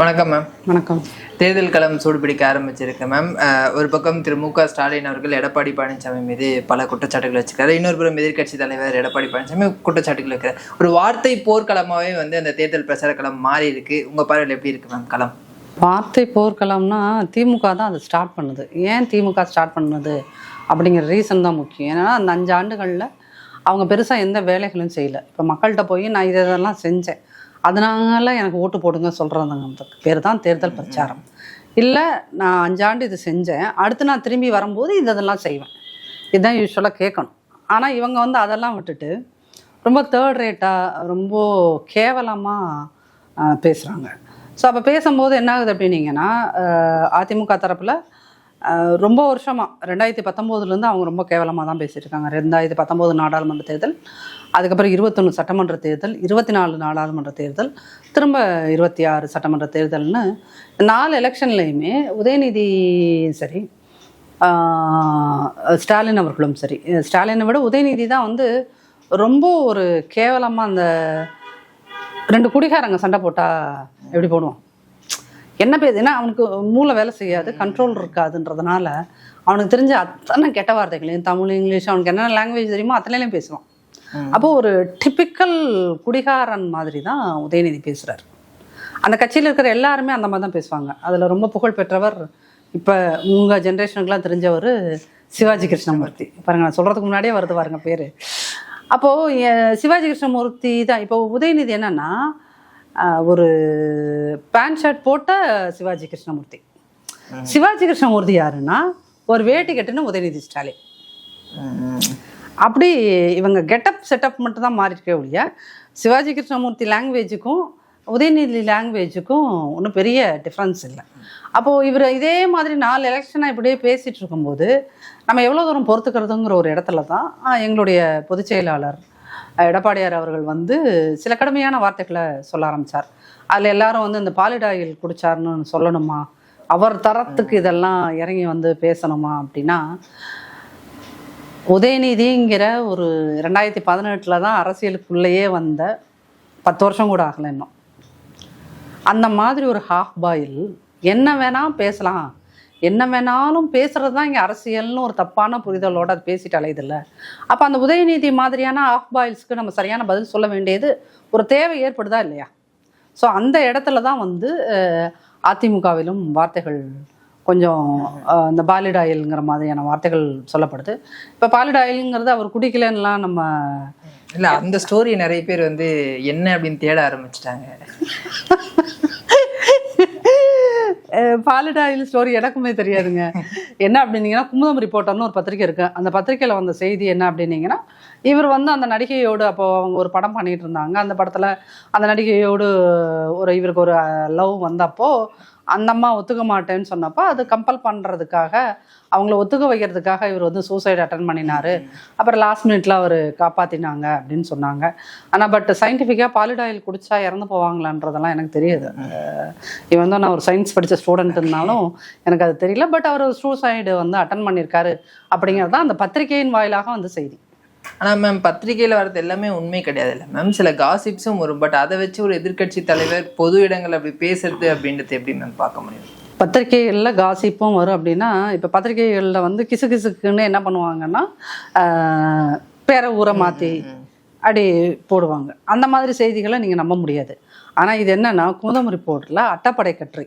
வணக்கம் மேம். வணக்கம். தேர்தல் களம் சூடுபிடிக்க ஆரம்பிச்சிருக்கு மேம். ஒரு பக்கம் திரு மு க ஸ்டாலின் அவர்கள் எடப்பாடி பழனிசாமி மீது பல குற்றச்சாட்டுகள் வச்சுருக்காரு. இன்னொரு புறம் எதிர்க்கட்சி தலைவர் எடப்பாடி பழனிசாமி குற்றச்சாட்டுகள் வைக்கிறார். ஒரு வார்த்தை போர்க்களமாகவே அந்த தேர்தல் பிரச்சார களம் மாறி இருக்கு. உங்கள் பார்வையில் எப்படி இருக்கு மேம் களம்? வார்த்தை போர்க்களம்னா திமுக தான் அதை ஸ்டார்ட் பண்ணுது. ஏன் திமுக ஸ்டார்ட் பண்ணுது அப்படிங்கிற ரீசன் தான் முக்கியம். ஏன்னா அந்த 5 ஆண்டுகளில் அவங்க பெருசாக எந்த வேலைகளும் செய்யலை. இப்போ மக்கள்கிட்ட போய் நான் இதெல்லாம் செஞ்சேன், அதனால எனக்கு ஓட்டு போடுங்க சொல்கிறதுங்க பேர் தான் தேர்தல் பிரச்சாரம். இல்லை நான் 5 ஆண்டு இது செஞ்சேன், அடுத்து நான் திரும்பி வரும்போது இதெல்லாம் செய்வேன், இதுதான் யூஸ்வலாக கேட்கணும். ஆனால் இவங்க அதெல்லாம் விட்டுட்டு ரொம்ப தேர்ட் ரேட்டாக ரொம்ப கேவலமாக பேசுகிறாங்க. ஸோ அப்போ பேசும்போது என்ன ஆகுது அப்படின்னீங்கன்னா, அதிமுக தரப்பில் ரொம்ப வருஷமாக 2019 அவங்க ரொம்ப கேவலமாக தான் பேசிகிட்டு இருக்காங்க. 2019 நாடாளுமன்ற தேர்தல், அதுக்கப்புறம் 21 சட்டமன்ற தேர்தல், 24 நாடாளுமன்ற தேர்தல், திரும்ப 26 சட்டமன்ற தேர்தல்னு 4 எலெக்ஷன்லேயுமே உதயநிதி சரி, ஸ்டாலின் அவர்களும் சரி, ஸ்டாலினை விட உதயநிதி தான் ரொம்ப ஒரு கேவலமாக அந்த 2 குடிகாரங்க சண்டை போட்டால் எப்படி போடுவோம், என்ன பேசுனா அவனுக்கு மூளை வேலை செய்யாது, கண்ட்ரோல் இருக்காதுன்றதுனால அவனுக்கு தெரிஞ்ச அத்தனை கெட்ட வார்த்தைகளையும் தமிழ் இங்கிலீஷ் அவனுக்கு என்னென்ன லாங்குவேஜ் தெரியுமோ அத்தனையிலையும் பேசுவான். அப்போது ஒரு டிப்பிக்கல் குடிகாரன் மாதிரி தான் உதயநிதி பேசுகிறார். அந்த கட்சியில் இருக்கிற எல்லாருமே அந்த மாதிரி தான் பேசுவாங்க. அதில் ரொம்ப புகழ் பெற்றவர் இப்போ உங்கள் ஜென்ரேஷனுக்குலாம் தெரிஞ்சவர் சிவாஜி கிருஷ்ணமூர்த்தி. பாருங்க, நான் சொல்கிறதுக்கு முன்னாடியே வருது பாருங்க பேர். அப்போது சிவாஜி கிருஷ்ணமூர்த்தி தான். இப்போ உதயநிதி என்னன்னா ஒரு பேண்ட் ஷர்ட் போட்ட சிவாஜி கிருஷ்ணமூர்த்தி. சிவாஜி கிருஷ்ணமூர்த்தி யாருன்னா ஒரு வேட்டி கட்டுன்னு உதயநிதி ஸ்டாலின். அப்படி இவங்க கெட்டப் செட்டப் மட்டும் தான் மாறிருக்கே ஒழிய சிவாஜி கிருஷ்ணமூர்த்தி லாங்குவேஜுக்கும் உதயநிதி லாங்குவேஜுக்கும் ஒன்றும் பெரிய டிஃப்ரென்ஸ் இல்லை. அப்போது இவர் இதே மாதிரி 4 எலெக்ஷனாக இப்படியே பேசிகிட்டு இருக்கும்போது நம்ம எவ்வளோ தூரம் பொறுத்துக்கிறதுங்கிற ஒரு இடத்துல தான் எங்களுடைய பொதுச் செயலாளர் எடப்பாடியார் அவர்கள் சில கடுமையான வார்த்தைகளை சொல்ல ஆரம்பித்தார். அதில் எல்லாரும் இந்த பாலிடாயில் குடிச்சாருன்னு சொல்லணுமா, அவர் தரத்துக்கு இதெல்லாம் இறங்கி பேசணுமா அப்படின்னா, உதயநிதிங்கிற ஒரு 2018 தான் அரசியலுக்குள்ளேயே வந்த 10 வருஷம் கூட ஆகலை இன்னும். அந்த மாதிரி ஒரு ஹாஃப் பாயில் என்ன வேணால் பேசலாம், என்ன வேணாலும் பேசுகிறது தான் இங்கே அரசியல்னு ஒரு தப்பான புரிதலோடு அது பேசிட்டு அலையுதில்ல. அப்போ அந்த உதயநிதி மாதிரியான ஹாஃப் பாயில்ஸ்க்கு நம்ம சரியான பதில் சொல்ல வேண்டியது ஒரு தேவை ஏற்படுதா இல்லையா? ஸோ அந்த இடத்துல தான் அதிமுகவிலும் வார்த்தைகள் கொஞ்சம் இந்த பாலிடாயில்ங்கிற மாதிரியான வார்த்தைகள் சொல்லப்படுது. இப்போ பாலிடாயில்ங்கிறது அவர் குடிக்கலன்னுலாம் நம்ம இல்லை, அந்த ஸ்டோரி நிறைய பேர் என்ன அப்படின்னு தேட ஆரம்பிச்சிட்டாங்க. பாலிடாயில் ஸ்டோரி எனக்குமே தெரியாதுங்க. என்ன அப்படின்னீங்கன்னா, குமுதம் ரிப்போர்ட்டர்னு ஒரு பத்திரிக்கை இருக்குது. அந்த பத்திரிக்கையில் வந்த செய்தி என்ன அப்படின்னீங்கன்னா, இவர் அந்த நடிகையோடு அப்போ அவங்க ஒரு படம் பண்ணிட்டு இருந்தாங்க. அந்த படத்தில் அந்த நடிகையோடு இவருக்கு ஒரு லவ் வந்தப்போ அந்த அம்மா ஒத்துக்க மாட்டேன்னு சொன்னப்போ அது கம்பல் பண்ணுறதுக்காக, அவங்கள ஒத்துக்க வைக்கிறதுக்காக இவர் சூசைட் அட்டன் பண்ணினார். அப்புறம் லாஸ்ட் மினிட்ல அவர் காப்பாற்றினாங்க அப்படின்னு சொன்னாங்க. ஆனால் பட் சயின்டிஃபிக்காக பாலிடாயில் குடிச்சா இறந்து போவாங்களான்றதெல்லாம் எனக்கு தெரியாது. இவன் நான் ஒரு சயின்ஸ் படித்த ஸ்டூடெண்ட்னாலும் எனக்கு அது தெரியல. பட் அவர் சூசைடு அட்டன் பண்ணியிருக்காரு அப்படிங்கிறது தான் அந்த பத்திரிகையின் வாயிலாக செய்தி. ஆனால் மேம், பத்திரிகையில் வர்றது எல்லாமே உண்மை கிடையாது இல்லை மேம், சில காசிப்ஸும் வரும். பட் அதை வச்சு ஒரு எதிர்கட்சி தலைவர் பொது இடங்கள் அப்படி பேசுறது அப்படின்றது எப்படி மேம் பார்க்க முடியும்? பத்திரிகைகளில் காசிப்பும் வரும். அப்படின்னா இப்போ பத்திரிகைகளில் கிசு கிசுக்குன்னு என்ன பண்ணுவாங்கன்னா, பேரை ஊரை மாற்றி அப்படி போடுவாங்க. அந்த மாதிரி செய்திகளை நீங்கள் நம்ப முடியாது. ஆனால் இது என்னன்னா, குமுதம் ரிப்போர்ட்டில் அட்டப்படை கட்டுரை,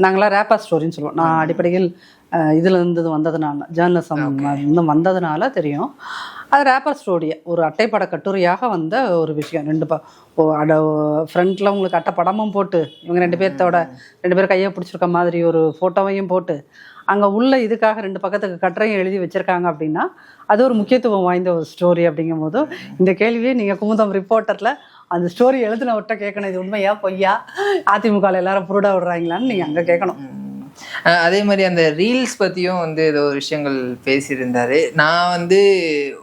நாங்களாம் ரேப்பர் ஸ்டோரின்னு சொல்லுவோம். நான் அடிப்படையில் இதில் வந்ததுனால ஜேர்னலிசம் வந்ததுனால தெரியும். அது ரேப்பர் ஸ்டோரியை ஒரு அட்டைப்பட கட்டுரையாக வந்த ஒரு விஷயம். 2 ஃப்ரண்ட்டில் உங்களுக்கு அட்டைப்படமும் போட்டு, இவங்க 2 பேர் கையை பிடிச்சிருக்க மாதிரி ஒரு ஃபோட்டோவையும் போட்டு, அங்கே உள்ள இதுக்காக 2 பக்கத்துக்கு கட்டுரையும் எழுதி வச்சுருக்காங்க. அப்படின்னா அது ஒரு முக்கியத்துவம் வாய்ந்த ஒரு ஸ்டோரி. அப்படிங்கும் போது இந்த கேள்வியை நீங்கள் குமுதம் ரிப்போர்ட்டரில் அந்த ஸ்டோரி எழுதினவர்கிட்ட கேட்கணும். இது உண்மையா பொய்யா, அதிமுகவில் எல்லாரும் புருடா விடுறாங்களான்னு நீங்கள் அங்கே கேட்கணும். அதே மாதிரி அந்த ரீல்ஸ் பற்றியும் ஏதோ விஷயங்கள் பேசியிருந்தாரு. நான்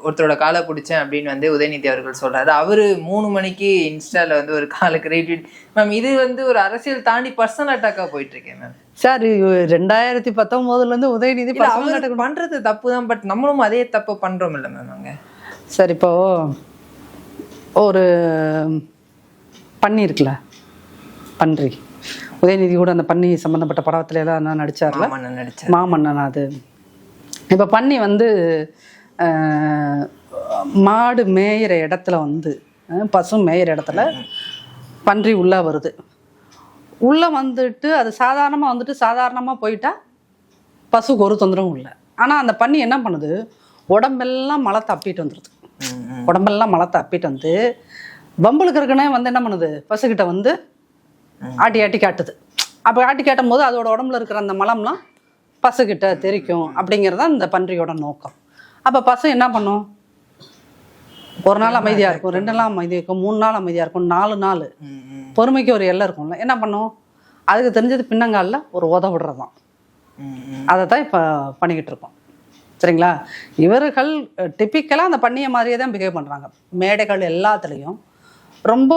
ஒருத்தரோட காலை பிடிச்சேன் அப்படின்னு உதயநிதி அவர்கள் சொல்கிறாரு. அவர் 3 மணிக்கு இன்ஸ்டாவில் ஒரு காலுக்கு ரீட்வீட். மேம், இது ஒரு அரசியல் தாண்டி பர்சனல் அட்டாக்காக போயிட்டுருக்கேன் மேம். சார், 2019 உதயநிதி பண்ணுறது தப்பு தான். பட் நம்மளும் அதே தப்பு பண்ணுறோம் இல்லை மேம் அங்கே? சார், இப்போது ஒரு பண்ணியிருக்குல்ல பன்றி. உதயநிதி கூட அந்த பன்னி சம்மந்தப்பட்ட படத்துல எல்லாம் நான் நடிச்சார்ல, மாமன்னன். அது இப்போ பன்னி வந்து மாடு மேயிற இடத்துல வந்து, பசு மேயிற இடத்துல பன்றி உள்ளே வருது. உள்ளே வந்துட்டு அது சாதாரணமாக போயிட்டா பசுக்கு ஒரு தொந்தரவும் இல்லை. ஆனால் அந்த பன்னி என்ன பண்ணுது, உடம்பெல்லாம் மலத்தை அப்பிட்டு வந்துடுது. உடம்பெல்லாம் மலத்தை அப்பிட்டு வந்து பம்புளுக்கு இருக்குன்னே வந்து என்ன பண்ணுது, பசுக்கிட்ட வந்து ஆட்டி ஆட்டி காட்டுது. அப்போ ஆட்டி காட்டும் போது அதோட உடம்புல இருக்கிற அந்த மலம்லாம் பசுக்கிட்ட தெரிக்கும் அப்படிங்கிறது அந்த பன்றியோட நோக்கம். அப்போ பசு என்ன பண்ணும், ஒரு நாள் அமைதியாக இருக்கும், 2 நாள் அமைதியாக இருக்கும், 3 நாள் அமைதியாக இருக்கும், 4 நாள். பொறுமைக்கு ஒரு எல்லை இருக்கும்ல. என்ன பண்ணும், அதுக்கு தெரிஞ்சது பின்னங்காலில் ஒரு உத விடுறதான். அதை தான் இப்போ பண்ணிக்கிட்டு இருக்கோம். சரிங்களா? இவர்கள் டிப்பிக்கலாக அந்த பண்ணிய மாதிரியே தான் பிஹேவ் பண்ணுறாங்க. மேடைகள் எல்லாத்துலேயும் ரொம்ப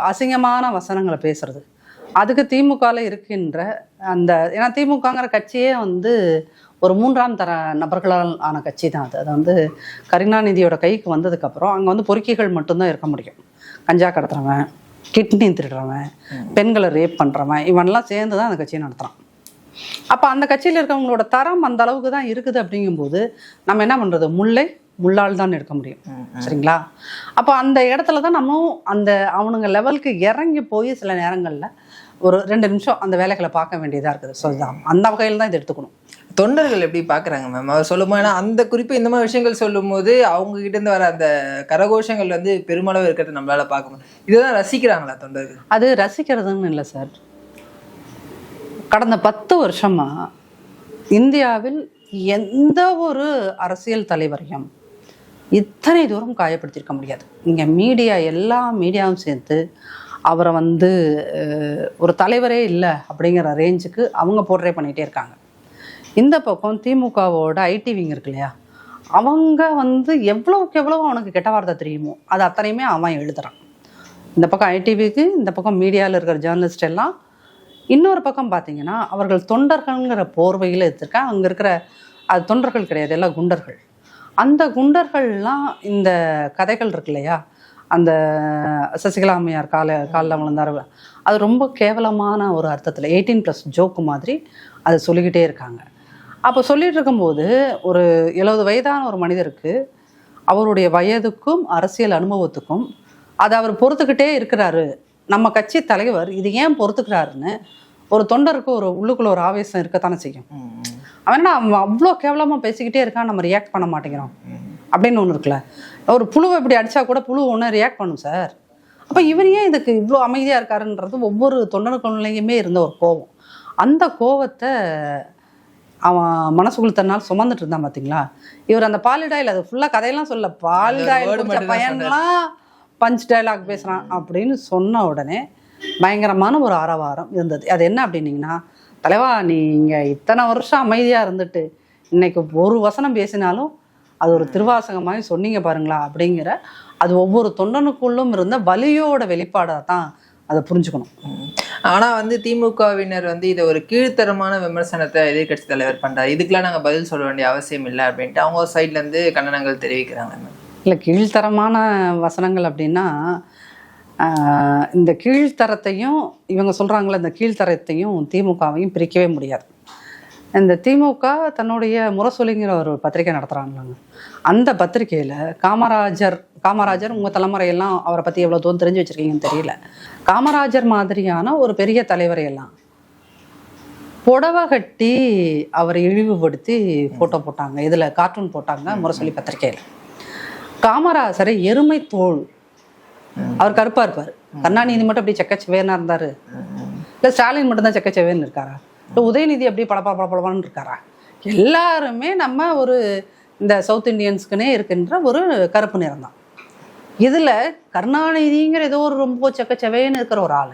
அசிங்கமான வசனங்களை பேசுறது. அதுக்கு திமுகவில் இருக்கின்ற அந்த, ஏன்னா திமுகங்கிற கட்சியே வந்து ஒரு 3ஆம் தர நபர்களால் ஆன கட்சி தான் அது. அது வந்து கருணாநிதியோட கைக்கு வந்ததுக்கப்புறம் அங்கே வந்து பொறுக்கிகள் மட்டும்தான் இருக்க முடியும். கஞ்சா கடத்துறவன், கிட்னி திருடுறவன், பெண்களை ரேப் பண்ணுறவன், இவன்லாம் சேர்ந்து தான் அந்த கட்சியை நடத்துகிறான். அப்போ அந்த கட்சியில் இருக்கவங்களோட தரம் அந்த அளவுக்கு தான் இருக்குது. அப்படிங்கும்போது நம்ம என்ன பண்ணுறது, முல்லை முள்ளால் தான் எடுக்க முடியும். சரிங்களா? அப்போ அந்த இடத்துல தான் நம்ம அந்த அவனுங்க லெவலுக்கு இறங்கி போய் சில நேரங்களில் ஒரு 2 நிமிஷம் அந்த வேலைகளை பார்க்க வேண்டியதாக இருக்குது. ஸோ அந்த வகையில் தான் இதை எடுத்துக்கணும். தொண்டர்கள் எப்படி பார்க்குறாங்க மேம் அவர் சொல்லுமா? ஏன்னா அந்த குறிப்பு இந்த மாதிரி விஷயங்கள் சொல்லும் போது அவங்க கிட்டேருந்து வர அந்த கரகோஷங்கள் வந்து பெருமளவு இருக்கிறது நம்மளால பார்க்க முடியும். இதுதான் ரசிக்கிறாங்களா தொண்டர்கள்? அது ரசிக்கிறதுன்னு இல்லை சார். கடந்த 10 வருஷமா இந்தியாவில் எந்த ஒரு அரசியல் தலைவரையும் இத்தனை தூரம் காயப்படுத்தியிருக்க முடியாது. இங்கே மீடியா, எல்லா மீடியாவும் சேர்த்து அவரை வந்து ஒரு தலைவரே இல்லை அப்படிங்கிற ரேஞ்சுக்கு அவங்க போர்ட்ரே பண்ணிகிட்டே இருக்காங்க. இந்த பக்கம் திமுகவோட ஐடி விங் இருக்கு இல்லையா, அவங்க வந்து எவ்வளோக்கு எவ்வளோ அவனுக்கு கெட்ட வார்த்தை தெரியுமோ அது அத்தனையுமே அவன் எழுதுறான். இந்த பக்கம் ஐடிவிக்கு, இந்த பக்கம் மீடியாவில் இருக்கிற ஜேர்னலிஸ்ட் எல்லாம். இன்னொரு பக்கம் பார்த்தீங்கன்னா அவர்கள் தொண்டர்கள்ங்கிற போர்வையில் எடுத்திருக்காங்க. அங்கே இருக்கிற அது தொண்டர்கள் கிடையாது, எல்லாம் குண்டர்கள். அந்த குண்டர்கள்லாம் இந்த கதைகள் இருக்கு இல்லையா, அந்த சசிகலா அம்மையார் காலில் விழுந்தார், அது ரொம்ப கேவலமான ஒரு அர்த்தத்தில் 18+ ஜோக்கு மாதிரி அதை சொல்லிக்கிட்டே இருக்காங்க. அப்போ சொல்லிட்டு இருக்கும்போது ஒரு 70 வயதான ஒரு மனிதருக்கு அவருடைய வயதுக்கும் அரசியல் அனுபவத்துக்கும் அதை அவர் பொறுத்துக்கிட்டே இருக்கிறாரு. நம்ம கட்சி தலைவர் இது ஏன் பொறுத்துக்கிறாருன்னு ஒரு தொண்டருக்கு ஒரு உள்ளுக்குள்ள ஒரு ஆவேசம் இருக்கத்தானே செய்யும். அவன் அவ்வளோ கேவலமாக பேசிக்கிட்டே இருக்கான், நம்ம ரியாக்ட் பண்ண மாட்டேங்கிறோம் அப்படின்னு ஒன்று இருக்குல்ல. ஒரு புழுவை இப்படி அடித்தா கூட புழு ஒன்று ரியாக்ட் பண்ணும் சார். அப்போ இவர் ஏன் இதுக்கு இவ்வளோ அமைதியாக இருக்காருன்றது ஒவ்வொரு தொண்டனுக்குள்ளேயுமே இருந்த ஒரு கோபம். அந்த கோபத்தை அவன் மனசுக்குள்ள தன்னால் சுமந்துட்டு இருந்தான். பார்த்தீங்களா, இவர் அந்த பாலிடாயில் அது ஃபுல்லாக கதையெல்லாம் சொல்ல, பாலிடாயில் பையன்லாம் பஞ்ச் டைலாக் பேசுகிறான் அப்படின்னு சொன்ன உடனே பயங்கரமான ஒரு ஆரவாரம் இருந்தது. அது என்ன அப்படின்னீங்கன்னா, தலைவா நீங்கள் இத்தனை வருஷம் அமைதியாக இருந்துட்டு இன்னைக்கு ஒரு வசனம் பேசினாலும் அது ஒரு திருவாசகமாக சொன்னீங்க பாருங்களா அப்படிங்கிற, அது ஒவ்வொரு தொண்டனுக்குள்ளும் இருந்த வலியோட வெளிப்பாடாக தான் அதை புரிஞ்சுக்கணும். ஆனால் வந்து திமுகவினர் வந்து இதை ஒரு கீழ்த்தரமான விமர்சனத்தை எதிர்கட்சி தலைவர் பண்ணுறாரு, இதுக்கெல்லாம் நாங்கள் பதில் சொல்ல வேண்டிய அவசியம் இல்லை அப்படின்ட்டு அவங்க சைட்லேருந்து கண்டனங்கள் தெரிவிக்கிறாங்க. இல்லை, கீழ்த்தரமான வசனங்கள் அப்படின்னா இந்த கீழ்த்தரத்தையும் இவங்க சொல்கிறாங்களே, இந்த கீழ்த்தரத்தையும் திமுகவையும் பிரிக்கவே முடியாது. இந்த திமுக தன்னுடைய முரசொலிங்கிற ஒரு பத்திரிக்கை நடத்துகிறாங்களாங்க. அந்த பத்திரிக்கையில் காமராஜர் உங்கள் தலைமுறையெல்லாம் அவரை பற்றி எவ்வளோ தூரம் தெரிஞ்சு வச்சுருக்கீங்கன்னு தெரியல. காமராஜர் மாதிரியான ஒரு பெரிய தலைவரையெல்லாம் புடவை கட்டி அவரை இழிவுபடுத்தி ஃபோட்டோ போட்டாங்க, இதில் கார்ட்டூன் போட்டாங்க முரசொலி பத்திரிக்கையில். காமராஜரை எருமை தோல், அவர் கருப்பாக இருப்பார், கருணாநிதி மட்டும் அப்படி செக்கச்சவேனா இருந்தார், இல்லை ஸ்டாலின் மட்டும்தான் செக்கச்சவேன்னு இருக்காரா, இல்லை உதயநிதி அப்படி பளபளன்னு இருக்காரா, எல்லாருமே நம்ம ஒரு இந்த சவுத் இண்டியன்ஸ்க்குன்னே இருக்கின்ற ஒரு கருப்பு நிறம் தான். இதில் கருணாநிதிங்கிற ஏதோ ஒரு ரொம்ப செக்கச்சவேன்னு இருக்கிற ஒரு ஆள்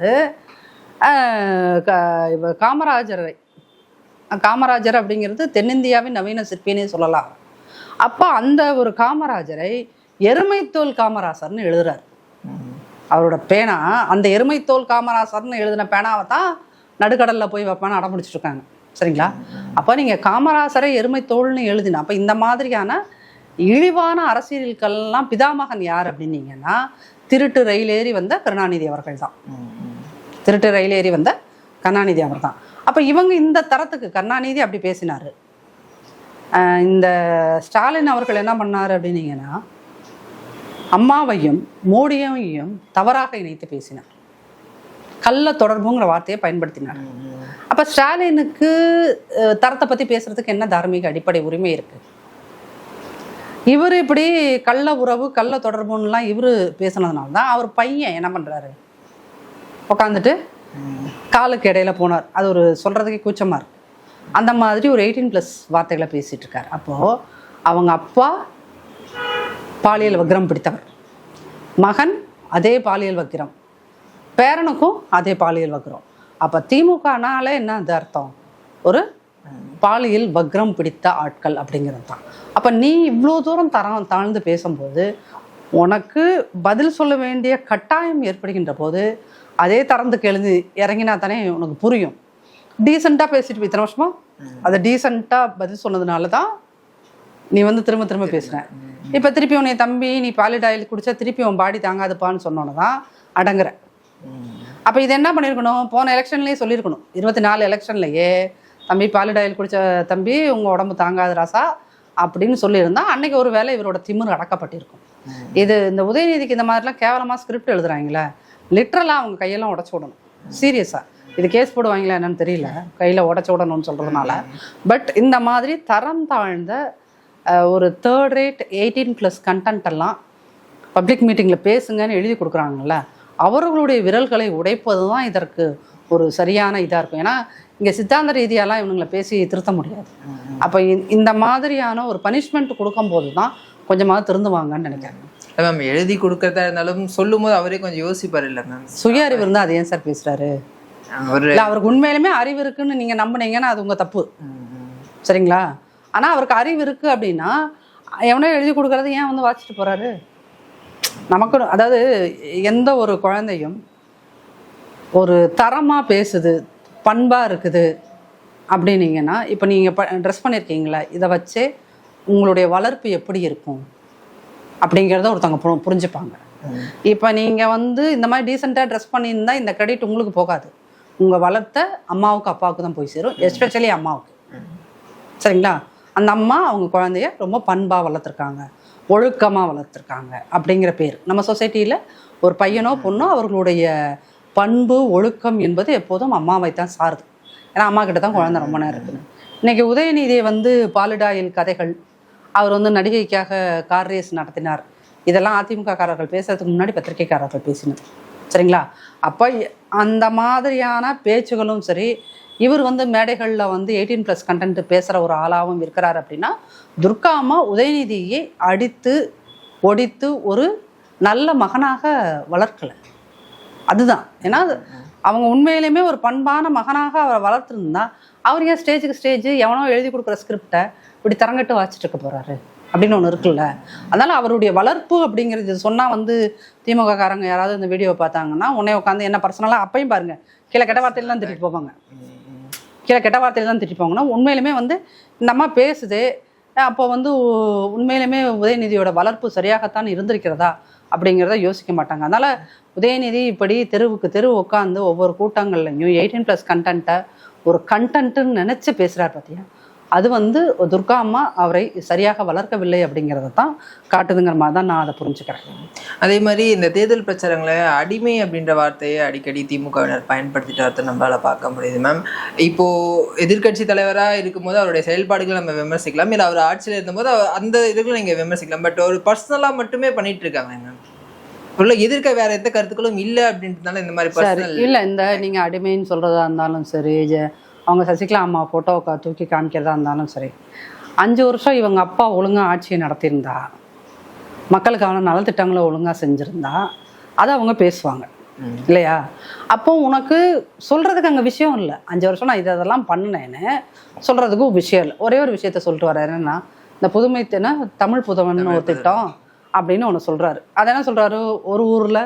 காமராஜர் அப்படிங்கிறது தென்னிந்தியாவின் நவீன சிற்பினே சொல்லலாம். அப்போ அந்த ஒரு காமராஜரை எருமைத்தோல் காமராசர்னு எழுதுறாரு. அவரோட பேனா அந்த எருமைத்தோல் காமராசர்னு எழுதின பேனாவை தான் நடுக்கடலில் போய் வைப்பான்னு அடம்பிடிச்சிட்டு இருக்காங்க. சரிங்களா? அப்போ நீங்கள் காமராசரை எருமைத்தோல்னு எழுதினா, அப்போ இந்த மாதிரியான இழிவான அரசியல்கள்லாம் பிதாமகன் யார் அப்படின்னீங்கன்னா திருட்டு ரயில் ஏறி வந்த கருணாநிதி அவர்கள் தான். திருட்டு ரயில் ஏறி வந்த கருணாநிதி அவர் தான். அப்போ இவங்க இந்த தரத்துக்கு கருணாநிதி அப்படி பேசினார். இந்த ஸ்டாலின் அவர்கள் என்ன பண்ணார் அப்படின்னீங்கன்னா, அம்மாவையும் மோடியையும் தவறாக இணைத்து பேசினார். கள்ள தொடர்புங்கிற வார்த்தையை பயன்படுத்தினார். அப்போ ஸ்டாலினுக்கு தரத்தை பற்றி பேசுறதுக்கு என்ன தார்மீக அடிப்படை உரிமை இருக்கு? இவர் இப்படி கள்ள உறவு கள்ள தொடர்புன்னெலாம் இவர் பேசுனதுனால தான் அவர் பையன் என்ன பண்ணுறாரு, உட்காந்துட்டு காலுக்கு இடையில போனார். அது ஒரு சொல்கிறதுக்கே கூச்சமாக இருக்கு. அந்த மாதிரி ஒரு 18+ வார்த்தைகளை பேசிகிட்டு இருக்கார். அப்போது அவங்க அப்பா பாலியல் வக்கிரம் பிடித்தவர், மகன் அதே பாலியல் வக்கிரம், பேரனுக்கும் அதே பாலியல் வக்கிரம். அப்போ திமுகனால என்ன அது அர்த்தம்? ஒரு பாலியல் வக்ரம் பிடித்த ஆட்கள் அப்படிங்கிறது தான். அப்போ நீ இவ்வளோ தூரம் தாழ்ந்து பேசும்போது உனக்கு பதில் சொல்ல வேண்டிய கட்டாயம் ஏற்படுகின்ற போது அதே தரந்துக்கு எழுந்து இறங்கினா தானே உனக்கு புரியும். டீசெண்டாக பேசிட்டு இத்தனை வருஷமா அதை டீசெண்டாக பதில் சொன்னதுனால தான் நீ திரும்ப திரும்ப பேசுன. இப்போ திருப்பி உன்னை தம்பி நீ பாலிட் ஆயில் குடிச்சா திருப்பி உன் பாடி தாங்காதுப்பான்னு சொன்னோன்னு தான் அடங்குற. அப்போ இது என்ன பண்ணியிருக்கணும், போன எலெக்ஷன்லேயே சொல்லியிருக்கணும். 24 எலெக்ஷன்லையே தம்பி பாலிட் ஆயில் குடித்த தம்பி உங்கள் உடம்பு தாங்காது ராசா அப்படின்னு சொல்லியிருந்தா அன்னைக்கு ஒரு வேளை இவரோட திமிர் அடக்கப்பட்டிருக்கும். இது இந்த உதயநிதிக்கு இந்த மாதிரிலாம் கேவலமாக ஸ்கிரிப்ட் எழுதுறாங்களே, லிட்ரலாக அவங்க கையெல்லாம் உடச்சி விடணும். சீரியஸாக இது கேஸ் போடுவாங்களா என்னன்னு தெரியல, கையில் உடச்சி விடணும்னு சொல்கிறதுனால. பட் இந்த மாதிரி தரம் தாழ்ந்த ஒரு 3rd rate 18+ கண்டென்ட் எல்லாம் பப்ளிக் மீட்டிங்கில் பேசுங்கன்னு எழுதி கொடுக்குறாங்கல்ல, அவர்களுடைய விரல்களை உடைப்பது தான் இதற்கு ஒரு சரியான இதாக இருக்கும். ஏன்னா இங்கே சித்தாந்த ரீதியெல்லாம் இவங்களை பேசி திருத்த முடியாது. அப்போ இந்த மாதிரியான ஒரு பனிஷ்மெண்ட் கொடுக்கும்போது தான் கொஞ்சமாவது திருந்துவாங்கன்னு நினைக்கிறேன். மேம் எழுதி கொடுக்கறதா இருந்தாலும் சொல்லும் போது அவரே கொஞ்சம் யோசிப்பார் இல்லை மேம். சுய அறிவு இருந்தால் அது ஏன் சார் பேசுகிறாரு? இல்லை அவருக்கு உண்மையிலுமே அறிவு இருக்குன்னு நீங்கள் நம்பினீங்கன்னா அது உங்கள் தப்பு, சரிங்களா? ஆனால் அவருக்கு அறிவு இருக்குது அப்படின்னா எவனோ எழுதி கொடுக்கறது ஏன் வாசிச்சுட்டு போகிறாரு? நமக்கு அதாவது எந்த ஒரு குழந்தையும் ஒரு தரமாக பேசுது, பண்பாக இருக்குது அப்படின்னீங்கன்னா, இப்போ நீங்கள் ட்ரெஸ் பண்ணியிருக்கீங்களா, இதை வச்சே உங்களுடைய வளர்ப்பு எப்படி இருக்கும் அப்படிங்கிறத ஒருத்தவங்க புரிஞ்சுப்பாங்க. இப்போ நீங்கள் இந்த மாதிரி டீசெண்டாக ட்ரெஸ் பண்ணியிருந்தால் இந்த கிரெடிட் உங்களுக்கு போகாது, உங்கள் வளர்த்த அம்மாவுக்கு அப்பாவுக்கு தான் போய் சேரும், எஸ்பெஷலி அம்மாவுக்கு, சரிங்களா? அந்த அம்மா அவங்க குழந்தைய ரொம்ப பண்பாக வளர்த்துருக்காங்க, ஒழுக்கமாக வளர்த்துருக்காங்க அப்படிங்கிற பேர் நம்ம சொசைட்டியில் ஒரு பையனோ பொண்ணோ அவர்களுடைய பண்பு ஒழுக்கம் என்பது எப்போதும் அம்மாவை தான் சாருது. ஏன்னா அம்மா கிட்ட தான் குழந்தை ரொம்ப நேரம் இருக்குன்னு. இன்றைக்கி உதயநிதியை பாலிடாயில் கதைகள், அவர் நடிகைக்காக கார் ரேஸ் நடத்தினார், இதெல்லாம் அதிமுக காரர்கள் பேசுறதுக்கு முன்னாடி பத்திரிகைக்காரர்கள் பேசினார், சரிங்களா? அப்போ அந்த மாதிரியான பேச்சுகளும் சரி, இவர் மேடைகளில் 18+ கண்டென்ட் பேசுகிற ஒரு ஆளாகவும் இருக்கிறார். அப்படின்னா துர்கா அம்மா உதயநிதியை அடித்து ஒடித்து ஒரு நல்ல மகனாக வளர்க்கலை, அதுதான். ஏன்னா அவங்க உண்மையிலுமே ஒரு பண்பான மகனாக அவரை வளர்த்துருந்தா அவர் ஏன் ஸ்டேஜுக்கு ஸ்டேஜ் எவனோ எழுதி கொடுக்குற ஸ்கிரிப்டை இப்படி தரங்கட்டு வாசிச்சுட்டு இருக்க போகிறாரு அப்படின்னு ஒன்று இருக்குல்ல. அதனால் அவருடைய வளர்ப்பு அப்படிங்கிறது சொன்னால் திமுக காரங்க யாராவது இந்த வீடியோவை பார்த்தாங்கன்னா உடனே உட்காந்து என்ன பர்சனலாக அப்பையும் பாருங்கள் கீழே கெட்ட வார்த்தையில தான் திட்டிட்டு போவாங்க, கீழே கெட்ட வார்த்தையில தான் திட்டிட்டு போவாங்கன்னா உண்மையிலுமே இந்த அம்மா பேசுது. அப்போ உண்மையிலுமே உதயநிதியோட வளர்ப்பு சரியாகத்தான் இருந்திருக்கிறதா அப்படிங்கிறத யோசிக்க மாட்டாங்க. அதனால் உதயநிதி இப்படி தெருவுக்கு தெரு உட்காந்து ஒவ்வொரு கூட்டங்கள்லையும் 18+ கண்டென்ட்டை ஒரு கண்டென்ட்டுன்னு நினச்சி பேசுகிறார் பார்த்தியா, அது துர்கா அம்மா அவரை சரியாக வளர்க்கவில்லை அப்படிங்கிறத தான் காட்டுதுங்கிற மாதிரி தான் நான் அதை புரிஞ்சுக்கிறேன். அதே மாதிரி இந்த தேர்தல் பிரச்சாரங்களை அடிமை அப்படின்ற வார்த்தையை அடிக்கடி திமுகவினர் பயன்படுத்திட்டு வரதை நம்மளால் பார்க்க முடியுது மேம். இப்போது எதிர்கட்சி தலைவராக இருக்கும்போது அவருடைய செயல்பாடுகளை நம்ம விமர்சிக்கலாம், இல்லை அவர் ஆட்சியில் இருந்தபோது அந்த இதுகளை நீங்கள் விமர்சிக்கலாம். பட் ஒரு பர்சனலாக மட்டுமே பண்ணிட்டு இருக்காங்க மேம், உள்ள எதிர்க்க வேற எந்த கருத்துக்களும் இல்லை அப்படின்றதுனால இந்த மாதிரி பர்சனல் இல்லை. இந்த நீங்கள் அடிமைன்னு சொல்கிறதா இருந்தாலும் சரி, அவங்க சசிகலா அம்மா ஃபோட்டோவை தூக்கி காமிக்கிறதா இருந்தாலும் சரி, 5 வருஷம் இவங்க அப்பா ஒழுங்காக ஆட்சியை நடத்தியிருந்தா, மக்களுக்கான நலத்திட்டங்களை ஒழுங்காக செஞ்சுருந்தா அதை அவங்க பேசுவாங்க இல்லையா? அப்போ உனக்கு சொல்கிறதுக்கு அங்கே விஷயம் இல்லை. 5 வருஷம் நான் இதெல்லாம் பண்ணினேன்னு சொல்கிறதுக்கும் விஷயம் இல்லை. ஒரே ஒரு விஷயத்த சொல்லிட்டு வர்றாரு, என்னன்னா இந்த புதுமை தமிழ் புதவன் ஒரு திட்டம் அப்படின்னு ஒன்று சொல்கிறாரு. அதை என்ன சொல்கிறாரு, ஒரு ஊரில்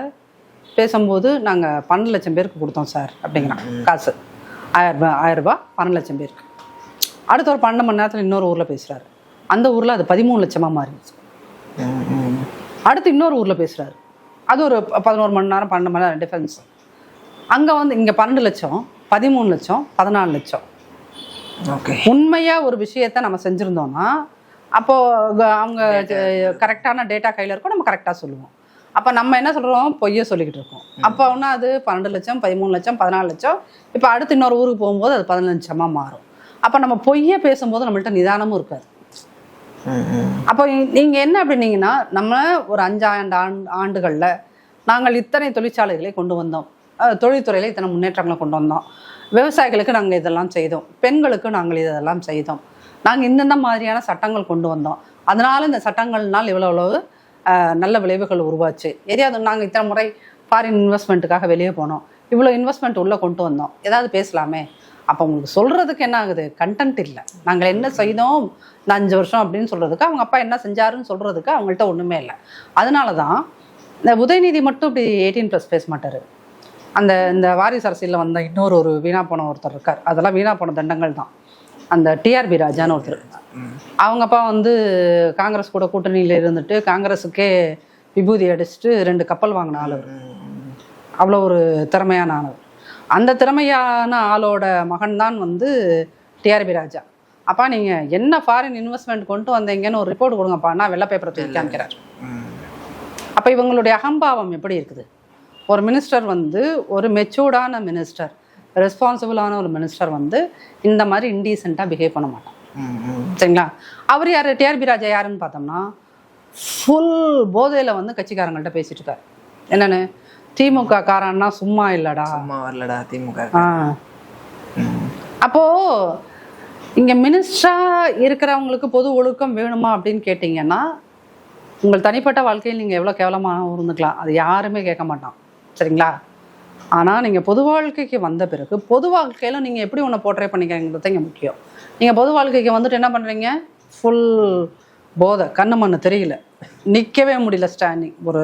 பேசும்போது நாங்கள் 12 லட்சம் பேருக்கு கொடுத்தோம் சார் அப்படிங்கிறான், காசு 1000 ரூபாய் 12 லட்சம் பேருக்கு. அடுத்த ஒரு 12 மணி நேரத்தில் இன்னொரு ஊரில் பேசுகிறாரு, அந்த ஊரில் அது 13 லட்சமாக மாறிடுச்சு. அடுத்து இன்னொரு ஊரில் பேசுகிறாரு, அது ஒரு 11 மணி நேரம் 12 மணி நேரம் டிஃபரன்ஸ். அங்கே வந்து இங்கே 12 லட்சம் 13 லட்சம் 14 லட்சம். ஓகே. உண்மையாக ஒரு விஷயத்த நம்ம செஞ்சுருந்தோம்னா அப்போது அவங்க கரெக்டான டேட்டா கையில் இருக்கும், நம்ம கரெக்டாக சொல்லுவோம். அப்போ நம்ம என்ன சொல்கிறோம், பொய்யை சொல்லிக்கிட்டு இருக்கோம். அப்போ ஒன்று அது 12 லட்சம் 13 லட்சம் 14 லட்சம், இப்போ அடுத்து இன்னொரு ஊருக்கு போகும்போது அது 15 லட்சமாக மாறும். அப்போ நம்ம பொய்யை பேசும்போது நம்மள்ட்ட நிதானமும் இருக்காது. அப்போ நீங்கள் என்ன அப்படின்னீங்கன்னா, நம்ம ஒரு 5 ஆண்டுகளில் நாங்கள் இத்தனை தொழிற்சாலைகளை கொண்டு வந்தோம், தொழில்துறையில் இத்தனை முன்னேற்றங்களை கொண்டு வந்தோம், விவசாயிகளுக்கு நாங்கள் இதெல்லாம் செய்தோம், பெண்களுக்கு நாங்கள் இதெல்லாம் செய்தோம், நாங்கள் இந்தந்த மாதிரியான சட்டங்கள் கொண்டு வந்தோம், அதனால இந்த சட்டங்கள்னால் இவ்வளோ நல்ல விளைவுகள் உருவாச்சு, எதையாவது நாங்கள் இத்தனை முறை ஃபாரின் இன்வெஸ்ட்மெண்ட்டுக்காக வெளியே போனோம், இவ்வளோ இன்வெஸ்ட்மெண்ட் உள்ளே கொண்டு வந்தோம், ஏதாவது பேசலாமே. அப்போ உங்களுக்கு சொல்கிறதுக்கு என்ன ஆகுது, கண்டென்ட் இல்லை. நாங்கள் என்ன செய்தோம் இந்த 5 வருஷம் அப்படின்னு சொல்கிறதுக்கு, அவங்க அப்பா என்ன செஞ்சாருன்னு சொல்கிறதுக்கு அவங்கள்ட்ட ஒன்றுமே இல்லை. அதனால தான் இந்த உதயநிதி மட்டும் இப்படி 18+ பேச மாட்டார். இந்த வாரிசு அரசியலில் வந்த இன்னொரு வீணா போன ஒருத்தர் இருக்கார், அதெல்லாம் வீணா போன தண்டங்கள் தான். அந்த டிஆர்பி ராஜான்னு ஒருத்தர், அவங்க அப்பா வந்து காங்கிரஸ் கூட கூட்டணியில் இருந்துட்டு காங்கிரஸுக்கே விபூதி அடிச்சுட்டு 2 கப்பல் வாங்கின ஆள். அவ்வளோ ஒரு திறமையான ஆள். அந்த திறமையான ஆளோட மகன் தான் வந்து டிஆர்பி ராஜா. அப்பா நீங்கள் என்ன ஃபாரின் இன்வெஸ்ட்மெண்ட் கொண்டு வந்தீங்கன்னு ஒரு ரிப்போர்ட் கொடுங்கப்பா, நான் வெள்ளை பேப்பரை தூக்கி காமிக்கிறார். அப்போ இவங்களுடைய அகம்பாவம் எப்படி இருக்குது. ஒரு மினிஸ்டர் வந்து ஒரு மெச்சூர்டான மினிஸ்டர், ரெஸ்பான்சிபிளான ஒரு மினிஸ்டர் வந்து இந்த மாதிரி இன்டீசெண்டாக பிஹேவ் பண்ண மாட்டான். சரிங்களா. அவர் யார், டிஆர்பி ராஜா யாருன்னு பார்த்தோம்னா ஃபுல் போதையில் வந்து கட்சிக்காரங்கள்ட்ட பேசிட்டு இருக்காரு. என்னன்னு, திமுக காரன்னா சும்மா இல்லடா, சும்மா வரலடா திமுக. அப்போ இங்க மினிஸ்டரா இருக்கிறவங்களுக்கு பொது ஒழுக்கம் வேணுமா அப்படின்னு கேட்டீங்கன்னா, உங்கள் தனிப்பட்ட வாழ்க்கையில் நீங்க எவ்வளவு கேவலமா இருந்துக்கலாம், அது யாருமே கேட்க மாட்டான். சரிங்களா. ஆனா நீங்க பொது வாழ்க்கைக்கு வந்த பிறகு பொது வாழ்க்கையில நீங்க எப்படி உன்னை போர்ட்ரே பண்ணிக்கிறீங்கிறது இங்க முக்கியம். நீங்க பொது வாழ்க்கைக்கு வந்துட்டு என்ன பண்றீங்க, ஃபுல் போதை, கண்ணு மண்ணு தெரியல, நிற்கவே முடியல, ஸ்டாண்டிங் ஒரு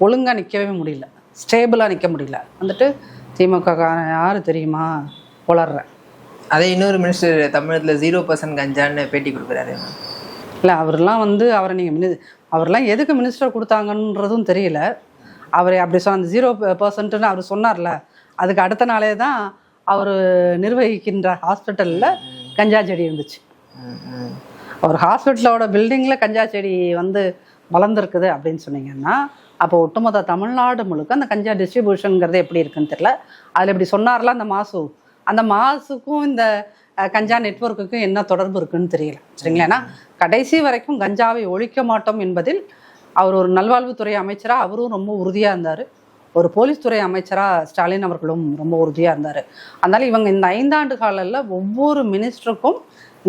ஒழுங்கா நிற்கவே முடியல, ஸ்டேபிளாக நிற்க முடியல, வந்துட்டு திமுக யாரு தெரியுமா வளர்ற. அதே இன்னொரு மினிஸ்டர் தமிழகத்தில் 0% கஞ்சான்னு பேட்டி கொடுக்குறாரு. இல்லை அவரெல்லாம் வந்து அவரை நீங்கள் அவரெல்லாம் எதுக்கு மினிஸ்டர் கொடுத்தாங்கன்றதும் தெரியல. அவர் அப்படி அந்த 0%ன்னு அவர் சொன்னார்ல, அதுக்கு அடுத்த நாளே தான் அவர் நிர்வகிக்கின்ற ஹாஸ்பிட்டலில் கஞ்சா செடி இருந்துச்சு. ஒரு ஹாஸ்பிட்டலோட பில்டிங்கில் கஞ்சா செடி வந்து வளர்ந்துருக்குது அப்படின்னு சொன்னீங்கன்னா, அப்போ ஒட்டுமொத்த தமிழ்நாடு முழுக்க அந்த கஞ்சா டிஸ்ட்ரிபியூஷனுங்கிறது எப்படி இருக்குன்னு தெரியல. அதில் இப்படி சொன்னார்ல அந்த மாசுக்கும் இந்த கஞ்சா நெட்வொர்க்குக்கும் என்ன தொடர்பு இருக்குன்னு தெரியல. சரிங்களா. ஏன்னா கடைசி வரைக்கும் கஞ்சாவை ஒழிக்க மாட்டோம் என்பதில் அவர் ஒரு நல்வாழ்வுத்துறை அமைச்சராக அவரும் ரொம்ப உறுதியாக இருந்தார். ஒரு போலீஸ் துறை அமைச்சராக ஸ்டாலின் அவர்களும் ரொம்ப உறுதியாக இருந்தார். அதனால் இவங்க இந்த 5 ஆண்டு காலில் ஒவ்வொரு மினிஸ்டருக்கும்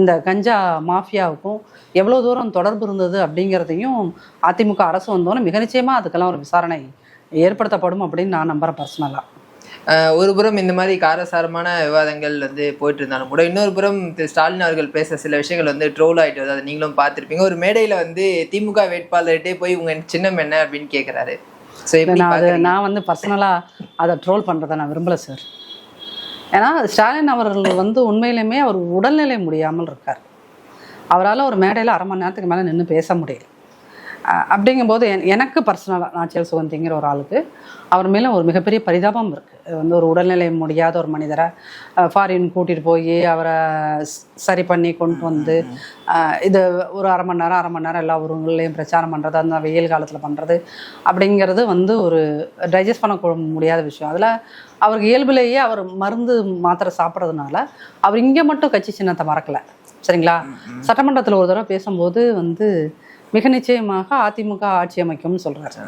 இந்த கஞ்சா மாஃபியாவுக்கும் எவ்வளோ தூரம் தொடர்பு இருந்தது அப்படிங்கிறதையும் அதிமுக அரசு வந்தோன்னு மிக நிச்சயமாக அதுக்கெல்லாம் ஒரு விசாரணை ஏற்படுத்தப்படும் அப்படின்னு நான் நம்புகிறேன் பர்சனலாக. ஒரு புறம் இந்த மாதிரி காரசாரமான விவாதங்கள் வந்து போயிட்டு இருந்தாலும் கூட, இன்னொரு புறம் ஸ்டாலின் அவர்கள் பேச சில விஷயங்கள் வந்து ட்ரோல் ஆகிட்டு வருது. அதை நீங்களும் பார்த்துருப்பீங்க. ஒரு மேடையில் வந்து திமுக வேட்பாளர்கிட்டே போய் உங்க சின்னம் என்ன அப்படின்னு கேட்குறாரு. நான் வந்து பர்சனலாக அதை ட்ரோல் பண்ணுறதை நான் விரும்பலை சார். ஏன்னா ஸ்டாலின் அவர்கள் வந்து உண்மையிலுமே அவர் உடல்நிலை முடியாமல் இருக்கார். அவரால் ஒரு மேடையில் 1/2 மணி நேரத்துக்கு மேலே நின்று பேச முடியல. அப்படிங்கும்போது எனக்கு பர்சனலாக நாச்சியால் சுகந்திங்கிற ஒரு ஆளுக்கு அவர் மேலே ஒரு மிகப்பெரிய பரிதாபம் இருக்குது. வந்து ஒரு உடல்நிலை முடியாத ஒரு மனிதரை ஃபாரின் கூட்டிகிட்டு போய் அவரை சரி பண்ணி கொண்டு வந்து இது ஒரு 1/2 மணி நேரம் எல்லா ஊருங்களையும் பிரச்சாரம் பண்ணுறது, அந்த வெயில் காலத்தில் பண்ணுறது அப்படிங்கிறது வந்து ஒரு டைஜஸ்ட் பண்ண முடியாத விஷயம். அதில் அவருக்கு இயல்பிலேயே அவர் மருந்து மாத்திரை சாப்பிட்றதுனால அவர் இங்கே மட்டும் கட்சி சின்னத்தை மறக்கலை. சரிங்களா. சட்டமன்றத்தில் ஒரு தடவை பேசும்போது வந்து மிக நிச்சயமாக அதிமுக ஆட்சி அமைக்கும்னு சொல்கிறாரு.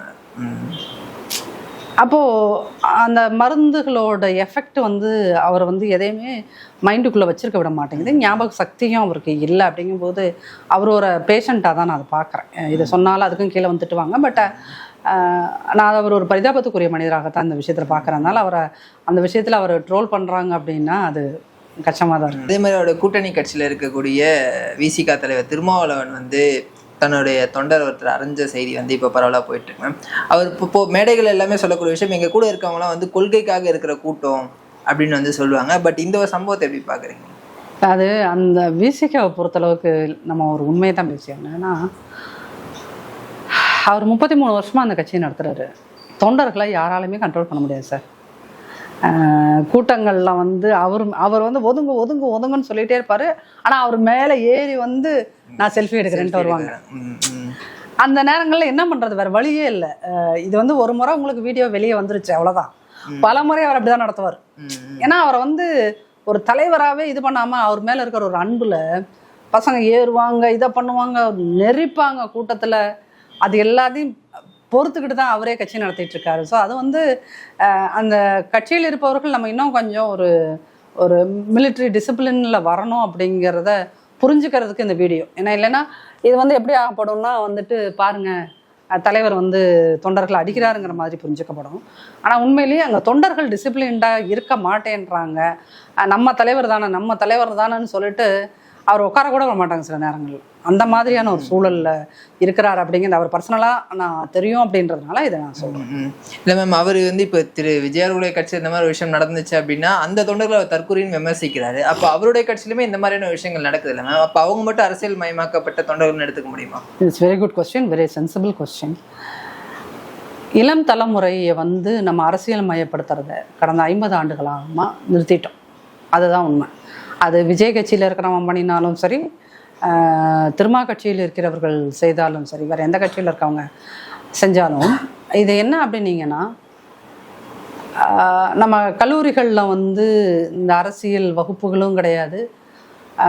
அப்போது அந்த மருந்துகளோட எஃபெக்ட் வந்து அவர் வந்து எதையுமே மைண்டுக்குள்ளே வச்சுருக்க விட மாட்டேங்குது. ஞாபக சக்தியும் அவருக்கு இல்லை. அப்படிங்கும்போது அவர் ஒரு பேஷண்ட்டாக தான் நான் அதை பார்க்குறேன். இதை சொன்னாலும் அதுக்கும் கீழே வந்துட்டு வாங்க. பட் நான் அவர் ஒரு பரிதாபத்துக்குரிய மனிதராகத்தான் இந்த விஷயத்தில் பார்க்குறதுனால அவரை அந்த விஷயத்தில் அவர் ட்ரோல் பண்ணுறாங்க அப்படின்னா அது கஷ்டமாக தான் இருக்குது. அதே மாதிரி அவரோட கூட்டணி கட்சியில் இருக்கக்கூடிய விசிக தலைவர் திருமாவளவன் வந்து தன்னுடைய தொண்டர் ஒருத்தர் அரைஞ்ச செய்தி வந்து இப்போ பரவலாக போயிட்டு இருக்கு. அவர் இப்போ மேடைகள் எல்லாமே சொல்லக்கூடிய விஷயம், எங்கள் கூட இருக்கவங்களாம் வந்து கொள்கைக்காக இருக்கிற கூட்டம் அப்படின்னு வந்து சொல்லுவாங்க. பட் இந்த ஒரு சம்பவத்தை எப்படி பார்க்குறீங்க? அது அந்த விசிகாவை பொறுத்தளவுக்கு நம்ம ஒரு உண்மையை தான் பேசியாங்க. ஏன்னா அவர் 33 வருஷமாக அந்த கட்சியை நடத்துகிறாரு. தொண்டர்களை யாராலுமே கண்ட்ரோல் பண்ண முடியாது சார். கூட்டங்கள்ல வந்து அவர் வந்து ஒதுங்கு ஒதுங்கு ஒதுங்குன்னு சொல்லிட்டே இருப்பாரு. ஆனா அவர் மேல ஏறி வந்து நான் செல்ஃபி எடுக்கிறேன்ட்டு வருவாங்க. அந்த நேரங்கள்ல என்ன பண்றது, வேற வழியே இல்லை. இது வந்து ஒரு முறை உங்களுக்கு வீடியோ வெளியே வந்துருச்சு அவ்வளவுதான். பல முறை அவர் அப்படிதான் நடத்துவார். ஏன்னா அவரை வந்து ஒரு தலைவராகவே இது பண்ணாம அவர் மேல இருக்கிற ஒரு அன்புல பசங்க ஏறுவாங்க, இதை பண்ணுவாங்க, நெரிப்பாங்க கூட்டத்துல. அது எல்லாத்தையும் பொறுத்துக்கிட்டு தான் அவரே கட்சி நடத்திட்டு இருக்காரு. ஸோ அது வந்து அந்த கட்சியில் இருப்பவர்கள் நம்ம இன்னும் கொஞ்சம் ஒரு ஒரு மிலிட்ரி டிசிப்ளின்ல வரணும் அப்படிங்கிறத புரிஞ்சுக்கிறதுக்கு இந்த வீடியோ. ஏன்னா இல்லைன்னா இது வந்து எப்படி ஆகப்படும்னா வந்துட்டு பாருங்க தலைவர் வந்து தொண்டர்களை அடிக்கிறாருங்கிற மாதிரி புரிஞ்சுக்கப்படும். ஆனால் உண்மையிலேயே அங்கே தொண்டர்கள் டிசிப்ளின்டாக இருக்க மாட்டேன்றாங்க. நம்ம தலைவர் தானேன்னு சொல்லிட்டு அவர் உட்கார கூட வர மாட்டாங்க சில நேரங்கள். அந்த மாதிரியான ஒரு சூழல்ல இருக்கிறார் அப்படிங்கிறது அவர் பர்சனலாக நான் தெரியும் அப்படின்றதுனால இதை நான் சொல்றேன். இல்லை மேம், அவர் வந்து இப்போ திரு விஜயாருடைய கட்சி இந்த மாதிரி விஷயம் நடந்துச்சு அப்படின்னா அந்த தொண்டர்களை அவர் தற்கொலைன்னு விமர்சிக்கிறாரு. அப்போ அவருடைய கட்சியிலுமே இந்த மாதிரியான விஷயங்கள் நடக்குது இல்லை மேம்? அப்போ அவங்க மட்டும் அரசியல் மயமாக்கப்பட்ட தொண்டர்கள்னு எடுத்துக்க முடியுமா? It's very good question, very sensible question. இளம் தலைமுறையை வந்து நம்ம அரசியல் மயப்படுத்துறத கடந்த 50 ஆண்டுகளாக நிறுத்திட்டோம். அதுதான் உண்மை. அது விஜய் கட்சியில் இருக்கிறவன் பண்ணினாலும் சரி, திருமா கட்சியில் இருக்கிறவர்கள் செய்தாலும் சரி, வேறு எந்த கட்சியில் இருக்கவங்க செஞ்சாலும் இது என்ன அப்படின்னீங்கன்னா, நம்ம கல்லூரிகளில் வந்து இந்த அரசியல் வகுப்புகளும் கிடையாது.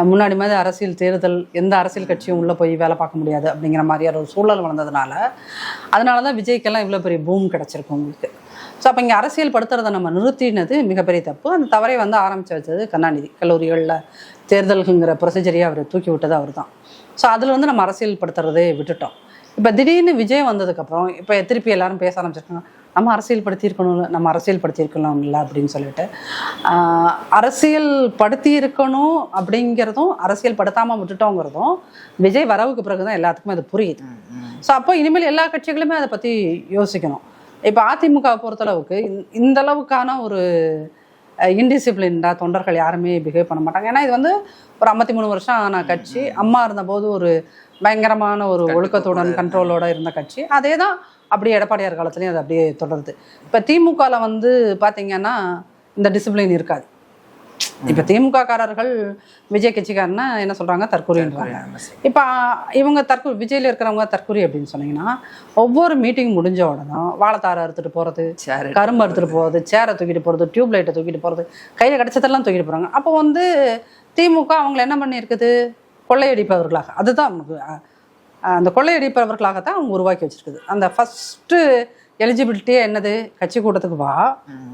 முன்னாடி மாதிரி அரசியல் தேர்தல் எந்த அரசியல் கட்சியும் உள்ளே போய் வேலை பார்க்க முடியாது அப்படிங்கிற மாதிரியான ஒரு சூழல் வளர்ந்ததுனால அதனால தான் விஜய்க்கெல்லாம் இவ்வளோ பெரிய பூம் கிடச்சிருக்கு உங்களுக்கு. ஸோ அப்போ இங்கே அரசியல் படுத்துறதை நம்ம நிறுத்தினது மிகப்பெரிய தப்பு. அந்த தவறை வந்து ஆரம்பித்து வச்சது கருணாநிதி. கல்லூரிகளில் தேர்தல்ங்கிற ப்ரொசீஜரையே அவர் தூக்கி விட்டது அவர் தான். ஸோ அதில் வந்து நம்ம அரசியல் படுத்துறதே விட்டுட்டோம். இப்போ திடீர்னு விஜய் வந்ததுக்கப்புறம் இப்போ திருப்பி எல்லாரும் பேச ஆரம்பிச்சிருக்காங்க, நம்ம அரசியல் படுத்தியிருக்கணும் இல்லை அப்படின்னு சொல்லிட்டு. அரசியல் படுத்தியிருக்கணும் அப்படிங்கிறதும் அரசியல் படுத்தாமல் விட்டுட்டோங்கிறதும் விஜய் வரவுக்கு பிறகு தான் எல்லாத்துக்குமே அது புரியுது. ஸோ அப்போ இனிமேல் எல்லா கட்சிகளுமே அதை பற்றி யோசிக்கணும். இப்போ அதிமுகவை பொறுத்தளவுக்கு இந்த அளவுக்கான ஒரு இன்டிசிப்ளின்டா தொண்டர்கள் யாருமே பிஹேவ் பண்ண மாட்டாங்க. ஏன்னா இது வந்து ஒரு 53 வருஷம் ஆன கட்சி. அம்மா இருந்தபோது ஒரு பயங்கரமான ஒரு ஒழுக்கத்துடன் கண்ட்ரோலோட இருந்த கட்சி. அதே தான் அப்படியே எடப்பாடியார் காலத்துலேயும் அது அப்படியே தொடருது. இப்போ திமுகவில் வந்து பார்த்தீங்கன்னா இந்த டிசிப்ளின் இருக்காது. இப்போ திமுக காரர்கள் விஜய் கட்சிக்காரன்னா என்ன சொல்கிறாங்க, தற்கொலைன்றாங்க. இப்போ இவங்க விஜயில் இருக்கிறவங்க தற்கொலை அப்படின்னு சொன்னீங்கன்னா ஒவ்வொரு மீட்டிங் முடிஞ்ச உடனே வாழைத்தாரை அறுத்துட்டு போகிறது, கரும்பு அறுத்துட்டு போகிறது, சேரை தூக்கிட்டு போகிறது, டியூப் லைட்டை தூக்கிட்டு போகிறது, கையில் கிடச்சதெல்லாம் தூக்கிட்டு போகிறாங்க. அப்போ வந்து திமுக அவங்கள என்ன பண்ணியிருக்குது, கொள்ளையடிப்பவர்களாக. அதுதான் அந்த கொள்ளையடிப்பவர்களாகத்தான் அவங்க உருவாக்கி வச்சிருக்குது. அந்த ஃபஸ்ட்டு எலிஜிபிலிட்டியே என்னது, கட்சி கூட்டத்துக்கு வா,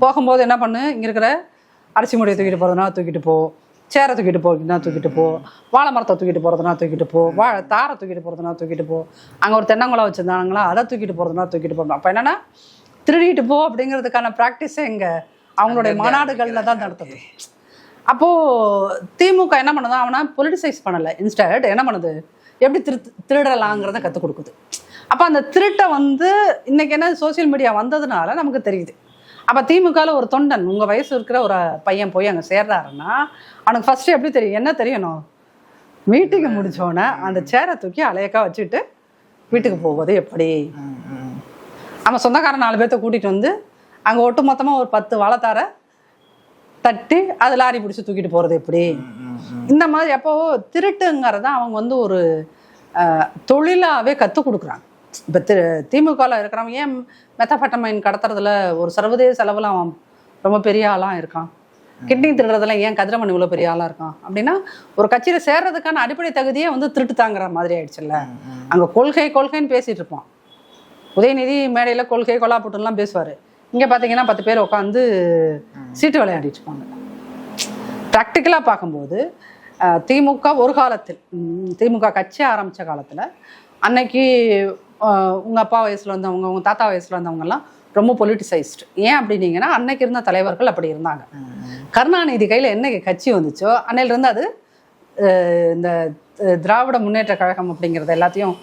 போகும்போது என்ன பண்ணு, இங்கே இருக்கிற அரிசி மூடியை தூக்கிட்டு போகிறதுனா தூக்கிட்டு போ, சேரை தூக்கிட்டு போகிறதுனா தூக்கிட்டு போ, வாழை மரத்தை தூக்கிட்டு போகிறதுனா தூக்கிட்டு போ, தாரை தூக்கிட்டு போகிறதுனா தூக்கிட்டு போ, அங்கே ஒரு தென்னங்குளம் வச்சுருந்தாங்களா அதை தூக்கிட்டு போகிறதுனா தூக்கிட்டு போகணும். அப்போ என்னென்னா திருடிட்டு போ அப்படிங்கிறதுக்கான ப்ராக்டிஸே இங்கே அவங்களுடைய மாநாடுகளில் தான் நடத்துது. அப்போது திமுக என்ன பண்ணுது, அவனா பொலிட்டிசைஸ் பண்ணலை, இன்ஸ்டட் என்ன பண்ணுது, எப்படி திருடலாங்கிறத கற்றுக் கொடுக்குது. அப்போ அந்த திருட்டை வந்து இன்னைக்கு என்ன சோசியல் மீடியா வந்ததுனால நமக்கு தெரியுது. அப்போ திமுகவில் ஒரு தொண்டன் உங்கள் வயசு இருக்கிற ஒரு பையன் போய் அங்கே சேர்றாருன்னா அவனுக்கு ஃபஸ்ட்டு எப்படி தெரியும், என்ன தெரியணும், மீட்டிங்கை முடிச்சோன்னே அந்த சேரை தூக்கி அலையக்கா வச்சுட்டு வீட்டுக்கு போவது எப்படி. அவன் சொந்தக்காரன் 4 பேர்த்த கூட்டிகிட்டு வந்து அங்கே ஒட்டு மொத்தமாக ஒரு 10 வாழைத்தாரை தட்டி அது லாரி பிடிச்சி தூக்கிட்டு போகிறது எப்படி. இந்த மாதிரி அப்போ திருட்டுங்கிறத அவங்க வந்து ஒரு தொழிலாகவே கற்றுக் கொடுக்குறாங்க. இப்போ திமுகவில் இருக்கிறவங்க ஏன் மெத்தபெட்டமைன் கடத்துறதுல ஒரு சர்வதேச அளவில் அவன் ரொம்ப பெரிய ஆளாக இருக்கான், கிட்னி திருடுறதுல ஏன் கதிரவன் இவ்வளோ பெரிய ஆளாக இருக்கான் அப்படின்னா ஒரு கட்சியில் சேர்றதுக்கான அடிப்படை தகுதியே வந்து திருட்டு தாங்கிற மாதிரி ஆயிடுச்சுல்ல. அங்கே கொள்கைன்னு பேசிகிட்டு இருப்பான். உதயநிதி மேடையில் கொள்கை கொலாப்புட்டுலாம் பேசுவார். இங்கே பார்த்தீங்கன்னா 10 பேர் உட்காந்து சீட்டு விளையாடிட்டு இருப்பாங்க. ப்ராக்டிக்கலாக பார்க்கும்போது திமுக ஒரு காலத்தில் திமுக கட்சி ஆரம்பித்த காலத்தில் அன்னைக்கு உங்கள் அப்பா வயசில் வந்தவங்க, உங்கள் தாத்தா வயசில் வந்தவங்கலாம் ரொம்ப பொலிட்டிசைஸ்டு. ஏன் அப்படின்னீங்கன்னா அன்னைக்கு இருந்த தலைவர்கள் அப்படி இருந்தாங்க. கருணாநிதி கையில் என்னைக்கு கட்சி வந்துச்சோ அன்னையிலிருந்து அது இந்த திராவிட முன்னேற்ற கழகம் அப்படிங்கிறது எல்லாத்தையும்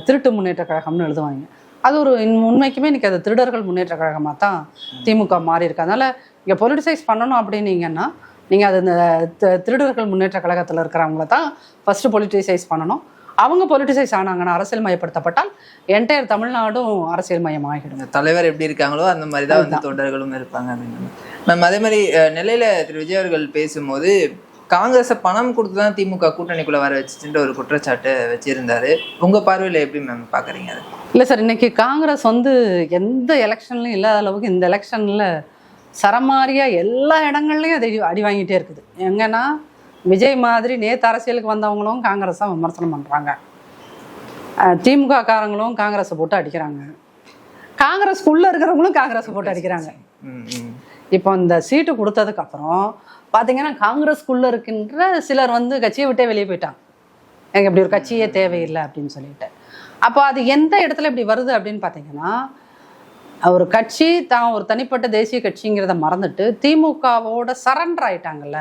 திருட்டு முன்னேற்ற கழகம்னு எழுதுவாங்க. அது ஒரு உண்மைக்குமே இன்றைக்கி அது திருடர்கள் முன்னேற்ற கழகமாக தான் திமுக மாறி இருக்கு. அதனால் இங்கே பொலிட்டிசைஸ் பண்ணணும் அப்படின்னீங்கன்னா நீங்கள் அது இந்த திருடர்கள் முன்னேற்ற கழகத்தில் இருக்கிறவங்கள தான் ஃபஸ்ட்டு பொலிட்டிசைஸ் பண்ணணும். அவங்க பொலிட்டிசைஸ் ஆனாங்கன்னா, அரசியல் மயப்படுத்தப்பட்டால் என்டையர் தமிழ்நாடும் அரசியல் மயம் ஆகிடும். தலைவர் எப்படி இருக்காங்களோ அந்த மாதிரி தான் வந்து தொண்டர்களும் இருப்பாங்க அப்படின்னு மேம். அதே மாதிரி நெல்லையில திரு விஜய் அவர்கள் பேசும்போது காங்கிரஸை பணம் கொடுத்து தான் திமுக கூட்டணிக்குள்ள வர வச்சுட்டு ஒரு குற்றச்சாட்டு வச்சிருந்தாரு. உங்க பார்வையில எப்படி மேம் பாக்குறீங்க அது? இல்லை சார், இன்னைக்கு காங்கிரஸ் வந்து எந்த எலெக்ஷன்லையும் இல்லாத அளவுக்கு இந்த எலெக்ஷன்ல சரமாரியா எல்லா இடங்கள்லையும் அதை அடி வாங்கிட்டே இருக்குது. எங்கன்னா விஜய் மாதிரி நேற்று அரசியலுக்கு வந்தவங்களும் காங்கிரஸை விமர்சனம் பண்ணுறாங்க, திமுக காரங்களும் காங்கிரஸை போட்டு அடிக்கிறாங்க, காங்கிரஸ்க்குள்ளே இருக்கிறவங்களும் காங்கிரஸை போட்டு அடிக்கிறாங்க. இப்போ இந்த சீட்டு கொடுத்ததுக்கு அப்புறம் பார்த்தீங்கன்னா காங்கிரஸ்க்குள்ளே இருக்கின்ற சிலர் வந்து கட்சியை விட்டே வெளியே போயிட்டாங்க. எனக்கு இப்படி ஒரு கட்சியே தேவையில்லை அப்படின்னு சொல்லிட்டு. அப்போ அது எந்த இடத்துல இப்படி வருது அப்படின்னு பார்த்தீங்கன்னா, ஒரு கட்சி தான் ஒரு தனிப்பட்ட தேசிய கட்சிங்கிறத மறந்துட்டு திமுகவோட சரண்டர் ஆயிட்டாங்கல்ல,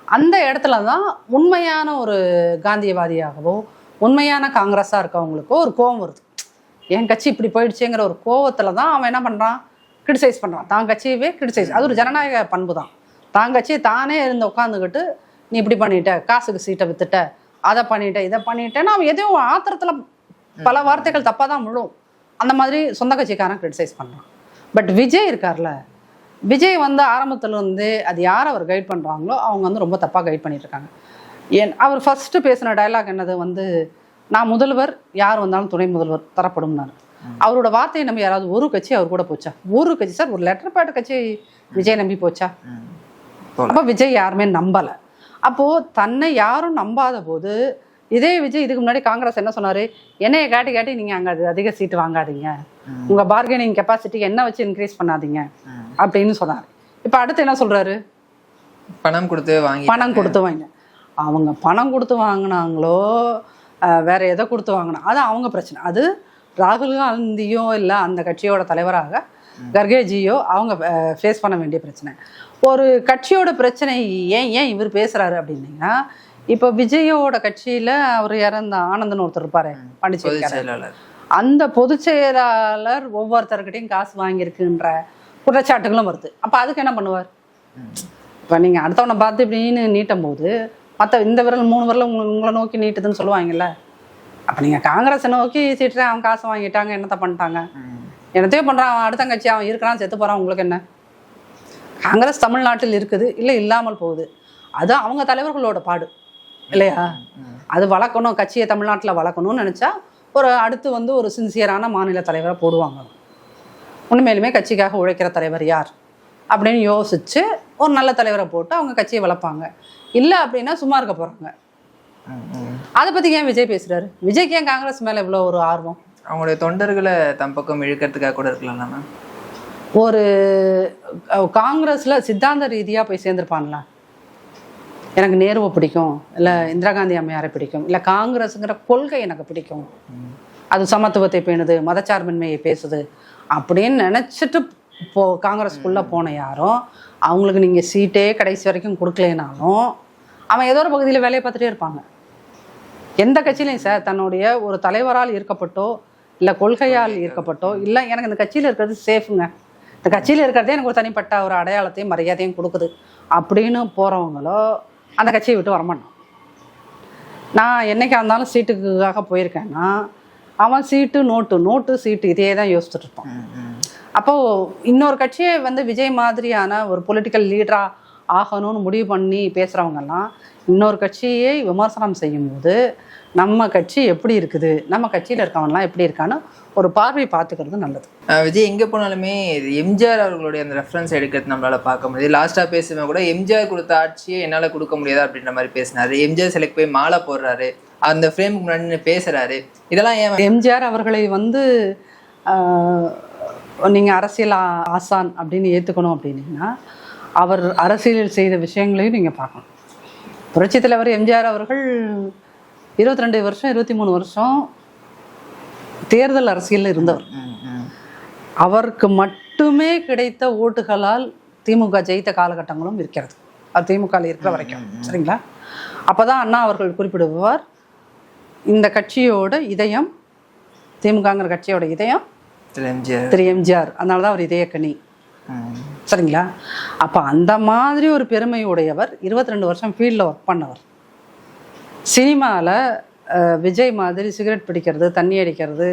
அந்த இடத்துல தான் உண்மையான ஒரு காந்தியவாதியாகவோ உண்மையான காங்கிரஸாக இருக்கவங்களுக்கோ ஒரு கோவம் வருது. என் கட்சி இப்படி போயிடுச்சுங்கிற ஒரு கோவத்தில் தான் அவன் என்ன பண்ணுறான், கிரிட்டிசைஸ் பண்ணுறான். தான் கட்சியவே கிரிட்டிசைஸ். அது ஒரு ஜனநாயக பண்பு தான். தான் கட்சியை தானே இருந்து உட்காந்துக்கிட்டு நீ இப்படி பண்ணிட்ட, காசுக்கு சீட்டை வித்துட்ட, அதை பண்ணிட்ட, இதை பண்ணிட்டேன்னு அவன் எதையும் ஆத்திரத்தில் பல வார்த்தைகள் தப்பாக தான் முழும். அந்த மாதிரி சொந்த கட்சிக்காரன் கிரிட்டிசைஸ் பண்ணுறான். பட் விஜய் இருக்கார்ல, விஜய் வந்து ஆரம்பத்துலேருந்து அது யார் அவர் கைட் பண்ணுறாங்களோ அவங்க வந்து ரொம்ப தப்பாக கைட் பண்ணிட்டு இருக்காங்க. அவர் ஃபர்ஸ்ட்டு பேசின டைலாக் என்னது வந்து, நான் முதல்வர், யார் வந்தாலும் துணை முதல்வர் தரப்படும்னாரு. அவரோட வார்த்தையை நம்பி யாராவது ஒரு கட்சி அவர் கூட போச்சா? ஒரு கட்சி சார், ஒரு லெட்டர் பேட் கட்சி விஜய் நம்பி போச்சா? அப்போ விஜய் யாருமே நம்பலை. அப்போது தன்னை யாரும் நம்பாத போது இதே விஜய் இதுக்கு முன்னாடி காங்கிரஸ் என்ன சொன்னார், என்னையை காட்டி காட்டி நீங்கள் அங்கே அதிக சீட்டு வாங்காதீங்க, உங்கள் பார்கெனிங் கெப்பாசிட்டி என்ன வச்சு இன்க்ரீஸ் பண்ணாதீங்க அப்படின்னு சொன்னார். இப்போ அடுத்து என்ன சொல்கிறாரு, பணம் கொடுத்து வாங்க. அவங்க பணம் கொடுத்து வாங்கினாங்களோ வேற எதை கொடுத்து வாங்கினா அது அவங்க பிரச்சனை. அது ராகுல் காந்தியோ இல்லை அந்த கட்சியோட தலைவராக கர்கேஜியோ அவங்க ஃபேஸ் பண்ண வேண்டிய பிரச்சனை. ஒரு கட்சியோட பிரச்சனை ஏன் இவர் பேசுறாரு அப்படின்னீங்கன்னா, இப்போ விஜயோட கட்சியில அவர் இறந்த ஆனந்தன் ஒருத்தர் இருப்பாரு, பாண்டிச்சேரி, அந்த பொதுச் செயலாளர் ஒவ்வொருத்தர்கிட்டையும் காசு வாங்கியிருக்குன்ற குற்றச்சாட்டுகளும் வருது. அப்போ அதுக்கு என்ன பண்ணுவார்? இப்போ நீங்கள் அடுத்தவனை பார்த்து இப்படின்னு நீட்டும் போது மற்ற இந்த விரல் 3 விரல் உங்களை நோக்கி நீட்டுதுன்னு சொல்லுவாங்கல்ல. அப்போ நீங்கள் காங்கிரஸை நோக்கி சீட்டுறேன், அவன் காசு வாங்கிட்டாங்க, என்னத்தை பண்ணிட்டாங்க, என்னத்தையோ பண்ணுறான், அவன் அடுத்த கட்சி அவன் இருக்கிறான், செத்து போகிறான், உங்களுக்கு என்ன? காங்கிரஸ் தமிழ்நாட்டில் இருக்குது, இல்லை இல்லாமல் போகுது, அது அவங்க தலைவர்களோட பாடு இல்லையா? அது வளர்க்கணும், கட்சியை தமிழ்நாட்டில் வளர்க்கணும்னு நினச்சா ஒரு அடுத்து வந்து ஒரு சின்சியரான மாநில தலைவரை போடுவாங்க. உண்மையிலுமே கட்சிக்காக உழைக்கிற தலைவர் யார் அப்படின்னு யோசிச்சு ஒரு நல்ல தலைவரை போட்டு அவங்க கட்சியை வளர்ப்பாங்க. இல்லை அப்படின்னா சும்மா இருக்க போகிறாங்க. அதை பற்றி ஏன் விஜய் பேசுகிறாரு? விஜய்க்கு ஏன் காங்கிரஸ் மேலே இவ்வளோ ஒரு ஆர்வம்? அவங்களுடைய தொண்டர்களை தம் பக்கம் இழுக்கிறதுக்காக கூட இருக்கலாம். ஒரு காங்கிரஸில் சித்தாந்த ரீதியாக போய் சேர்ந்துருப்பான்ல, எனக்கு நேருவை பிடிக்கும், இல்லை இந்திரா காந்தி அம்மையாரை பிடிக்கும், இல்லை காங்கிரஸுங்கிற கொள்கை எனக்கு பிடிக்கும், அது சமத்துவத்தை பேணுது, மதச்சார்பின்மையை பேசுது அப்படின்னு நினச்சிட்டு காங்கிரஸ்குள்ளே போன யாரும் அவங்களுக்கு நீங்கள் சீட்டே கடைசி வரைக்கும் கொடுக்கலனாலும் அவன் ஏதோ ஒரு பகுதியில் வேலையை பார்த்துட்டே இருப்பாங்க. எந்த கட்சியிலையும் சார் தன்னுடைய ஒரு தலைவரால் ஈர்க்கப்பட்டோ இல்லை கொள்கையால் ஈர்க்கப்பட்டோ இல்லை எனக்கு இந்த கட்சியில் இருக்கிறது சேஃபுங்க, இந்த கட்சியில் இருக்கிறதே எனக்கு ஒரு தனிப்பட்ட ஒரு அடையாளத்தையும் மரியாதையும் கொடுக்குது அப்படின்னு போகிறவங்களோ அந்த கட்சியை விட்டு வரமாட்டான். நான் என்னைக்கா இருந்தாலும் சீட்டுக்காக போயிருக்கேன்னா அவன் சீட்டு நோட்டு சீட்டு இதே தான் யோசிச்சுட்டு இருப்பான். அப்போது இன்னொரு கட்சியை வந்து விஜய் மாதிரியான ஒரு பொலிட்டிக்கல் லீடராக ஆகணும்னு முடிவு பண்ணி பேசுகிறவங்கெல்லாம் இன்னொரு கட்சியை விமர்சனம் செய்யும்போது நம்ம கட்சி எப்படி இருக்குது, நம்ம கட்சியில் இருக்கவங்கலாம் எப்படி இருக்கான்னு ஒரு பார்வை பார்த்துக்கிறது நல்லது. விஜய் எங்கே போனாலுமே எம்ஜிஆர் அவர்களுடைய அந்த ரெஃபரன்ஸ் எடுக்கிறது நம்மளால் பார்க்க முடியுது. லாஸ்ட்டாக பேசுமே கூட எம்ஜிஆர் கொடுத்த ஆட்சியை என்னால் கொடுக்க முடியாது அப்படின்ற மாதிரி பேசினாரு. எம்ஜிஆர் சிலைக்கு போய் மாலை போடுறாரு, அந்த ஃப்ரேமுக்கு முன்னாடி பேசுகிறாரு. இதெல்லாம் ஏன் எம்ஜிஆர் அவர்களை வந்து நீங்கள் அரசியல் ஆசான் அப்படின்னு ஏற்றுக்கணும் அப்படின்னீங்கன்னா அவர் அரசியலில் செய்த விஷயங்களையும் நீங்கள் பார்க்கணும். புரட்சித் தலைவர் எம்ஜிஆர் அவர்கள் 22 வருஷம் 23 வருஷம் தேர்தல் அரசியலில் இருந்தவர். அவருக்கு மட்டுமே கிடைத்த ஓட்டுகளால் திமுக ஜெயித்த காலகட்டங்களும் இருக்கிறது, அது திமுகவில் இருக்கிற வரைக்கும். சரிங்களா? அப்போதான் அண்ணா அவர்கள் குறிப்பிடுவார், இந்த கட்சியோட இதயம், திமுகங்கிற கட்சியோட இதயம் திரு எம்ஜிஆர், அதனால தான் அவர் இதயக்கனி. சரிங்களா? அப்போ அந்த மாதிரி ஒரு பெருமையுடையவர் 22 வருஷம் ஃபீல்டில் ஒர்க் பண்ணவர். சினிமாவில் விஜய் மாதிரி சிகரெட் பிடிக்கிறது, தண்ணி அடிக்கிறது,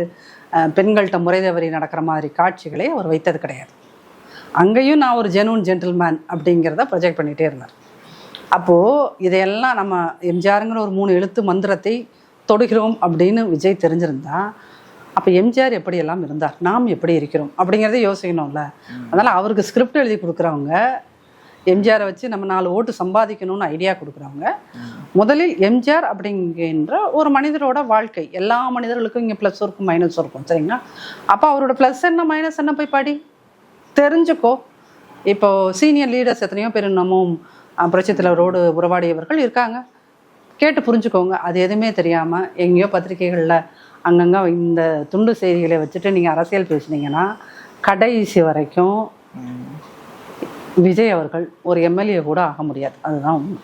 பெண்கள்கிட்ட முறை தவறி நடக்கிற மாதிரி காட்சிகளை அவர் வைத்தது கிடையாது. அங்கேயும் நான் ஒரு ஜென்டில்மேன் அப்படிங்கிறத ப்ரொஜெக்ட் பண்ணிகிட்டே இருந்தார். அப்போது இதையெல்லாம் நம்ம எம்ஜிஆருங்கிற ஒரு 3 எழுத்து மந்திரத்தை தொடுகிறோம் அப்படின்னு விஜய் தெரிஞ்சிருந்தா அப்போ எம்ஜிஆர் எப்படியெல்லாம் இருந்தார், நாம் எப்படி இருக்கிறோம் அப்படிங்கிறத யோசிக்கணும்ல. அதனால் அவருக்கு ஸ்கிரிப்ட் எழுதி கொடுக்குறவங்க, எம்ஜிஆரை வச்சு நம்ம 4 ஓட்டு சம்பாதிக்கணும்னு ஐடியா கொடுக்குறவங்க, முதலில் எம்ஜிஆர் அப்படிங்கிற ஒரு மனிதரோட வாழ்க்கை, எல்லா மனிதர்களுக்கும் இங்கே ப்ளஸ் இருக்கும் மைனஸ் இருக்கும், சரிங்களா? அப்போ அவரோட ப்ளஸ் என்ன மைனஸ் என்ன போய் படி, தெரிஞ்சுக்கோ. இப்போ சீனியர் லீடர்ஸ் எத்தனையோ பேர் இன்னமும் புரட்சித் தலைவரோடு உறவாடியவர்கள் இருக்காங்க, கேட்டு புரிஞ்சுக்கோங்க. அது எதுவுமே தெரியாமல் எங்கேயோ பத்திரிகைகளில் அங்கங்கே இந்த துண்டு செய்திகளை வச்சுட்டு நீங்கள் அரசியல் பேசுனீங்கன்னா கடைசி வரைக்கும் விஜய் அவர்கள் ஒரு எம்எல்ஏ கூட ஆக முடியாது. அதுதான் உண்மை.